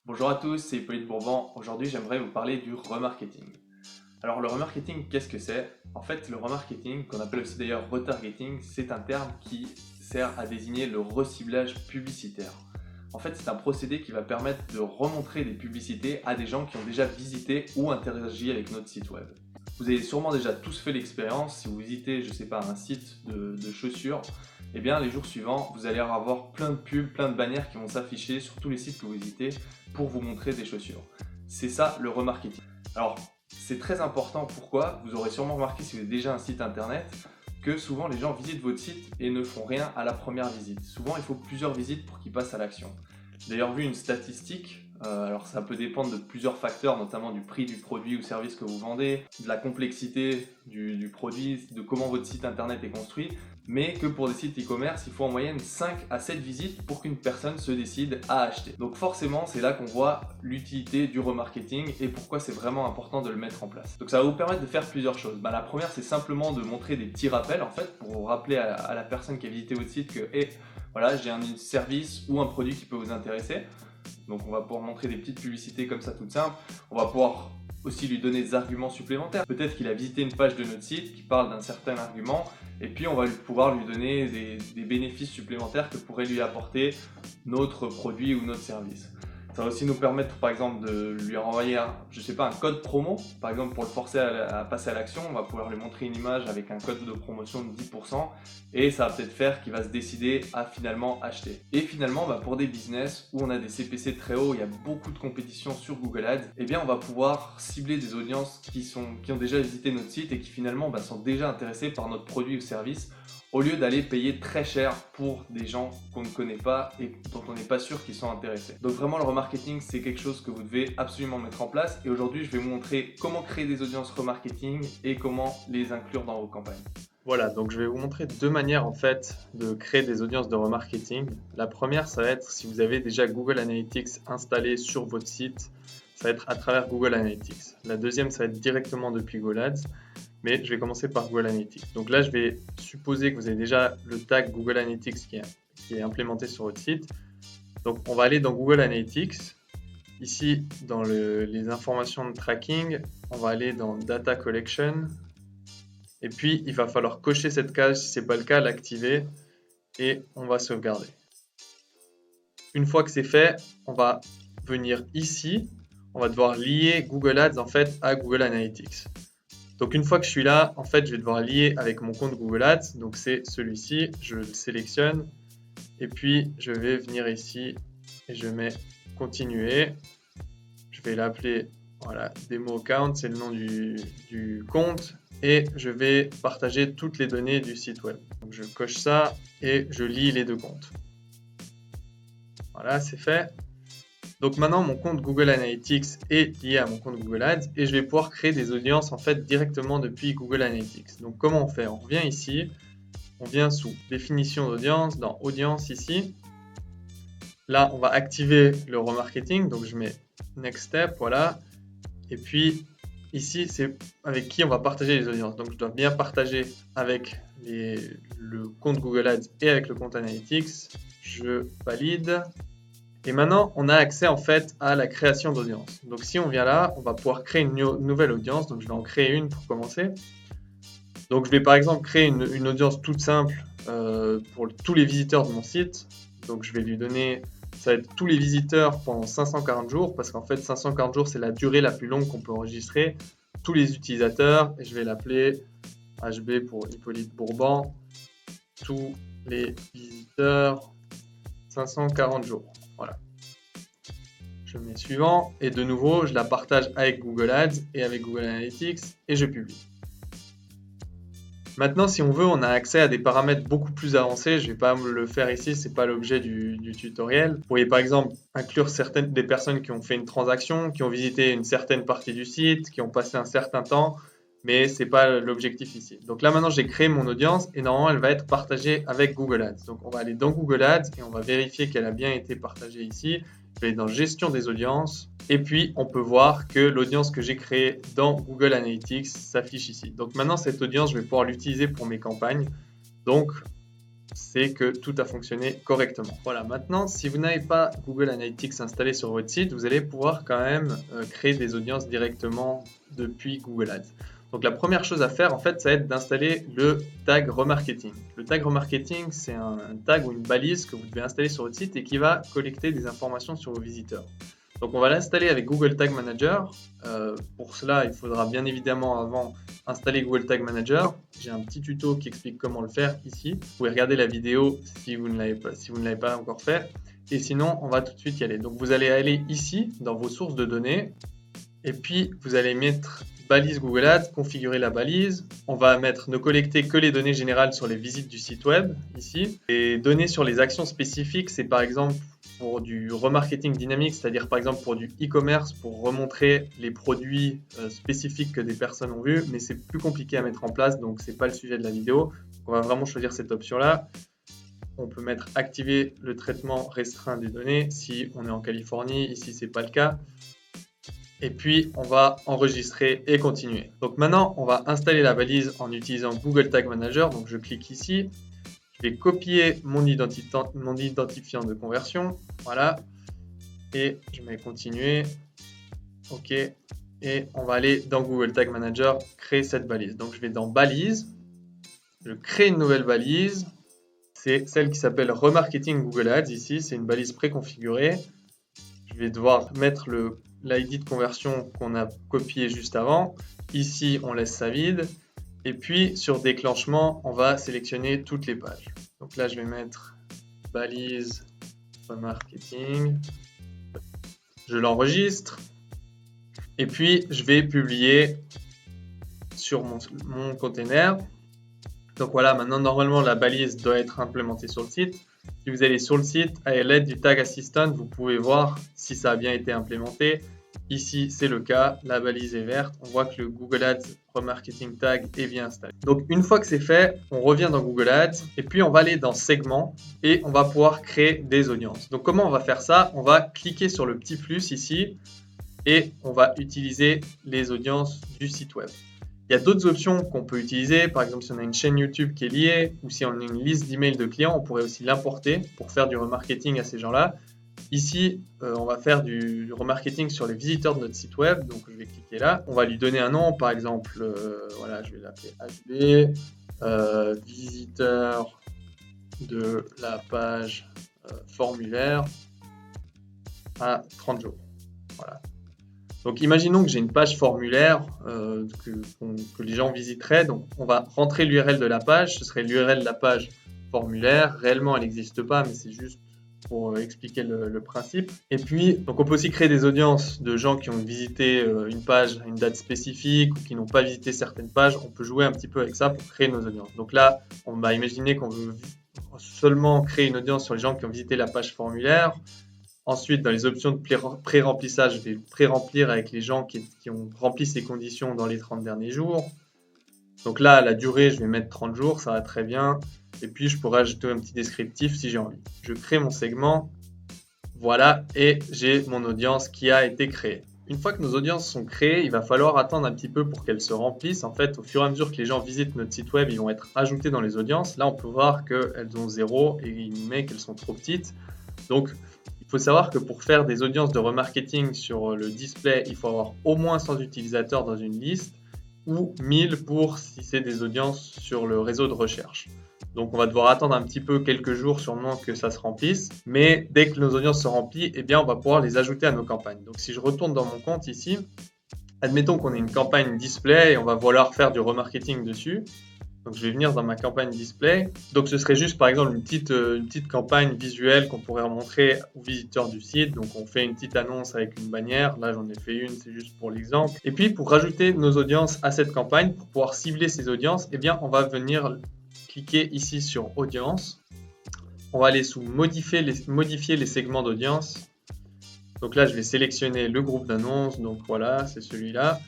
Bonjour à tous, c'est Hippolyte Bourbon. Aujourd'hui, j'aimerais vous parler du remarketing. Alors, le remarketing, qu'est-ce que c'est? En fait, le remarketing, qu'on appelle aussi d'ailleurs retargeting, c'est un terme qui sert à désigner le reciblage publicitaire. En fait, c'est un procédé qui va permettre de remontrer des publicités à des gens qui ont déjà visité ou interagi avec notre site web. Vous avez sûrement déjà tous fait l'expérience, si vous visitez, je sais pas, un site de chaussures, eh bien les jours suivants, vous allez avoir plein de pubs, plein de bannières qui vont s'afficher sur tous les sites que vous visitez pour vous montrer des chaussures. C'est ça le remarketing. Alors, c'est très important, pourquoi? Vous aurez sûrement remarqué si vous avez déjà un site internet que souvent les gens visitent votre site et ne font rien à la première visite. Souvent, il faut plusieurs visites pour qu'ils passent à l'action. J'ai d'ailleurs vu une statistique, alors ça peut dépendre de plusieurs facteurs, notamment du prix du produit ou service que vous vendez, de la complexité du produit, de comment votre site internet est construit, mais que pour des sites e-commerce, il faut en moyenne 5 à 7 visites pour qu'une personne se décide à acheter. Donc forcément, c'est là qu'on voit l'utilité du remarketing et pourquoi c'est vraiment important de le mettre en place. Donc ça va vous permettre de faire plusieurs choses. La première, c'est simplement de montrer des petits rappels en fait pour rappeler à la personne qui a visité votre site que voilà, j'ai un service ou un produit qui peut vous intéresser. Donc on va pouvoir montrer des petites publicités comme ça toutes simples. On va pouvoir aussi lui donner des arguments supplémentaires. Peut-être qu'il a visité une page de notre site qui parle d'un certain argument et puis on va pouvoir lui donner des bénéfices supplémentaires que pourrait lui apporter notre produit ou notre service. Ça va aussi nous permettre par exemple de lui renvoyer je sais pas, un code promo. Par exemple pour le forcer à passer à l'action, on va pouvoir lui montrer une image avec un code de promotion de 10% et ça va peut-être faire qu'il va se décider à finalement acheter. Et finalement pour des business où on a des CPC très hauts, il y a beaucoup de compétition sur Google Ads, eh bien on va pouvoir cibler des audiences qui ont déjà visité notre site et qui finalement sont déjà intéressées par notre produit ou service au lieu d'aller payer très cher pour des gens qu'on ne connaît pas et dont on n'est pas sûr qu'ils sont intéressés. Donc vraiment le remarketing c'est quelque chose que vous devez absolument mettre en place et aujourd'hui je vais vous montrer comment créer des audiences remarketing et comment les inclure dans vos campagnes. Voilà, donc je vais vous montrer deux manières en fait de créer des audiences de remarketing. La première, ça va être si vous avez déjà Google Analytics installé sur votre site, ça va être à travers Google Analytics. La deuxième, ça va être directement depuis Google Ads, mais je vais commencer par Google Analytics. Donc là, je vais supposer que vous avez déjà le tag Google Analytics qui est implémenté sur votre site. Donc on va aller dans Google Analytics. Ici, dans les informations de tracking, on va aller dans Data Collection. Et puis, il va falloir cocher cette case, si ce n'est pas le cas, l'activer et on va sauvegarder. Une fois que c'est fait, on va venir ici, on va devoir lier Google Ads en fait à Google Analytics. Donc une fois que je suis là, en fait, je vais devoir lier avec mon compte Google Ads, donc c'est celui-ci, je le sélectionne et puis je vais venir ici et je mets continuer. Je vais l'appeler voilà, Demo Account, c'est le nom du compte. Et je vais partager toutes les données du site web. Donc je coche ça et je lis les deux comptes. Voilà, c'est fait. Donc maintenant, mon compte Google Analytics est lié à mon compte Google Ads et je vais pouvoir créer des audiences en fait directement depuis Google Analytics. Donc comment on fait? On revient ici, on vient sous définition d'audience, dans audience ici. Là, on va activer le remarketing, donc je mets next step, voilà. Et puis ici, c'est avec qui on va partager les audiences. Donc, je dois bien partager avec le compte Google Ads et avec le compte Analytics. Je valide. Et maintenant, on a accès en fait à la création d'audience. Donc, si on vient là, on va pouvoir créer une nouvelle audience. Donc, je vais en créer une pour commencer. Donc, je vais par exemple créer une audience toute simple pour tous les visiteurs de mon site. Donc, je vais lui donner... Ça va être tous les visiteurs pendant 540 jours parce qu'en fait 540 jours c'est la durée la plus longue qu'on peut enregistrer. Tous les utilisateurs et je vais l'appeler HB pour Hippolyte Bourbon. Tous les visiteurs 540 jours. Voilà. Je mets suivant et de nouveau je la partage avec Google Ads et avec Google Analytics et je publie. Maintenant, si on veut, on a accès à des paramètres beaucoup plus avancés. Je ne vais pas le faire ici, ce n'est pas l'objet du tutoriel. Vous pourriez par exemple inclure des personnes qui ont fait une transaction, qui ont visité une certaine partie du site, qui ont passé un certain temps, mais ce n'est pas l'objectif ici. Donc là, maintenant, j'ai créé mon audience et normalement, elle va être partagée avec Google Ads. Donc, on va aller dans Google Ads et on va vérifier qu'elle a bien été partagée ici. Je vais aller dans Gestion des audiences. Et puis, on peut voir que l'audience que j'ai créée dans Google Analytics s'affiche ici. Donc maintenant, cette audience, je vais pouvoir l'utiliser pour mes campagnes. Donc, c'est que tout a fonctionné correctement. Voilà, maintenant, si vous n'avez pas Google Analytics installé sur votre site, vous allez pouvoir quand même créer des audiences directement depuis Google Ads. Donc la première chose à faire, en fait, ça va être d'installer le tag remarketing. Le tag remarketing, c'est un tag ou une balise que vous devez installer sur votre site et qui va collecter des informations sur vos visiteurs. Donc on va l'installer avec Google Tag Manager. Pour cela, il faudra bien évidemment avant installer Google Tag Manager. J'ai un petit tuto qui explique comment le faire ici. Vous pouvez regarder la vidéo si vous ne l'avez pas encore fait. Et sinon, on va tout de suite y aller. Donc vous allez aller ici dans vos sources de données. Et puis vous allez mettre balise Google Ads, configurer la balise. On va mettre ne collecter que les données générales sur les visites du site web ici. Et données sur les actions spécifiques, c'est par exemple pour du remarketing dynamique, c'est-à-dire par exemple pour du e-commerce, pour remontrer les produits spécifiques que des personnes ont vus, mais c'est plus compliqué à mettre en place, donc c'est pas le sujet de la vidéo. On va vraiment choisir cette option-là. On peut mettre activer le traitement restreint des données si on est en Californie, ici c'est pas le cas. Et puis on va enregistrer et continuer. Donc maintenant on va installer la balise en utilisant Google Tag Manager, donc je clique ici. Je vais copier mon identifiant de conversion, voilà, et je mets continuer, ok, et on va aller dans Google Tag Manager, créer cette balise. Donc je vais dans balise, je crée une nouvelle balise, c'est celle qui s'appelle remarketing Google Ads, ici c'est une balise préconfigurée. Je vais devoir mettre l'ID de conversion qu'on a copié juste avant, ici on laisse ça vide. Et puis, sur déclenchement, on va sélectionner toutes les pages. Donc là, je vais mettre balise remarketing. Je l'enregistre. Et puis, je vais publier sur mon container. Donc voilà, maintenant, normalement, la balise doit être implémentée sur le site. Si vous allez sur le site, à l'aide du Tag Assistant, vous pouvez voir si ça a bien été implémenté. Ici, c'est le cas, la balise est verte, on voit que le Google Ads Remarketing Tag est bien installé. Donc une fois que c'est fait, on revient dans Google Ads et puis on va aller dans Segments et on va pouvoir créer des audiences. Donc comment on va faire ça? On va cliquer sur le petit plus ici et on va utiliser les audiences du site web. Il y a d'autres options qu'on peut utiliser, par exemple si on a une chaîne YouTube qui est liée ou si on a une liste d'emails de clients, on pourrait aussi l'importer pour faire du remarketing à ces gens-là. Ici, on va faire du remarketing sur les visiteurs de notre site web, donc je vais cliquer là. On va lui donner un nom, par exemple, voilà, je vais l'appeler HB, visiteur de la page formulaire à 30 jours. Voilà. Donc imaginons que j'ai une page formulaire que les gens visiteraient, donc on va rentrer l'URL de la page, ce serait l'URL de la page formulaire. Réellement, elle n'existe pas, mais c'est juste pour expliquer le principe. Et puis, donc on peut aussi créer des audiences de gens qui ont visité une page à une date spécifique ou qui n'ont pas visité certaines pages. On peut jouer un petit peu avec ça pour créer nos audiences. Donc là, on va imaginer qu'on veut seulement créer une audience sur les gens qui ont visité la page formulaire. Ensuite, dans les options de pré-remplissage, je vais pré-remplir avec les gens qui ont rempli ces conditions dans les 30 derniers jours. Donc là, la durée, je vais mettre 30 jours, ça va très bien. Et puis, je pourrais ajouter un petit descriptif si j'ai envie. Je crée mon segment, voilà, et j'ai mon audience qui a été créée. Une fois que nos audiences sont créées, il va falloir attendre un petit peu pour qu'elles se remplissent. En fait, au fur et à mesure que les gens visitent notre site web, ils vont être ajoutés dans les audiences. Là, on peut voir qu'elles ont 0 et il nous met qu'elles sont trop petites. Donc, il faut savoir que pour faire des audiences de remarketing sur le display, il faut avoir au moins 100 utilisateurs dans une liste ou 1000 pour si c'est des audiences sur le réseau de recherche. Donc on va devoir attendre un petit peu quelques jours sûrement que ça se remplisse, mais dès que nos audiences se remplissent, eh bien on va pouvoir les ajouter à nos campagnes. Donc si je retourne dans mon compte ici, admettons qu'on ait une campagne display et on va vouloir faire du remarketing dessus. Donc je vais venir dans ma campagne display. Donc ce serait juste par exemple une petite campagne visuelle qu'on pourrait montrer aux visiteurs du site. Donc on fait une petite annonce avec une bannière. Là j'en ai fait une, c'est juste pour l'exemple. Et puis pour rajouter nos audiences à cette campagne, pour pouvoir cibler ces audiences, eh bien on va venir cliquer ici sur audience. On va aller sous modifier les segments d'audience. Donc là je vais sélectionner le groupe d'annonces. Donc voilà, c'est celui-là.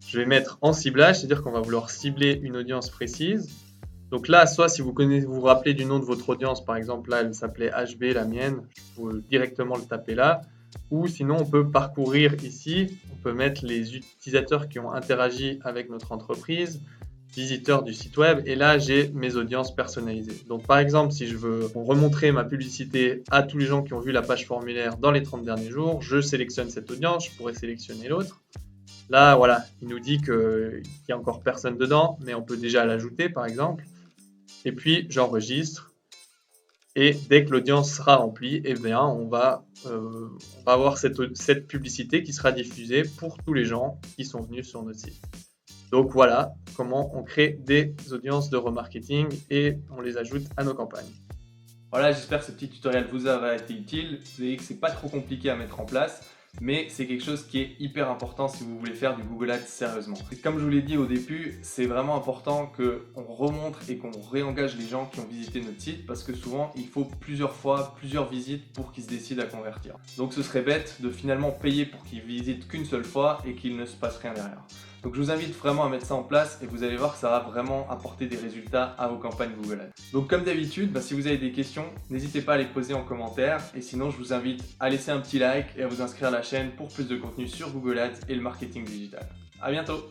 Je vais mettre en ciblage, c'est-à-dire qu'on va vouloir cibler une audience précise. Donc là, soit si vous vous rappelez du nom de votre audience, par exemple là, elle s'appelait HB, la mienne, je peux directement le taper là. Ou sinon, on peut parcourir ici, on peut mettre les utilisateurs qui ont interagi avec notre entreprise. visiteurs du site web et là j'ai mes audiences personnalisées. Donc par exemple, si je veux remontrer ma publicité à tous les gens qui ont vu la page formulaire dans les 30 derniers jours, je sélectionne cette audience, je pourrais sélectionner l'autre. Là, voilà, il nous dit qu'il n'y a encore personne dedans, mais on peut déjà l'ajouter par exemple. Et puis j'enregistre. Et dès que l'audience sera remplie, eh bien, on va avoir cette publicité qui sera diffusée pour tous les gens qui sont venus sur notre site. Donc voilà comment on crée des audiences de remarketing et on les ajoute à nos campagnes. Voilà, j'espère que ce petit tutoriel vous aura été utile. Vous voyez que c'est pas trop compliqué à mettre en place, mais c'est quelque chose qui est hyper important si vous voulez faire du Google Ads sérieusement. Et comme je vous l'ai dit au début, c'est vraiment important qu'on remontre et qu'on réengage les gens qui ont visité notre site parce que souvent il faut plusieurs fois, plusieurs visites pour qu'ils se décident à convertir. Donc ce serait bête de finalement payer pour qu'ils visitent qu'une seule fois et qu'il ne se passe rien derrière. Donc je vous invite vraiment à mettre ça en place et vous allez voir que ça va vraiment apporter des résultats à vos campagnes Google Ads. Donc comme d'habitude, si vous avez des questions, n'hésitez pas à les poser en commentaire et sinon je vous invite à laisser un petit like et à vous inscrire à la chaîne pour plus de contenu sur Google Ads et le marketing digital. À bientôt!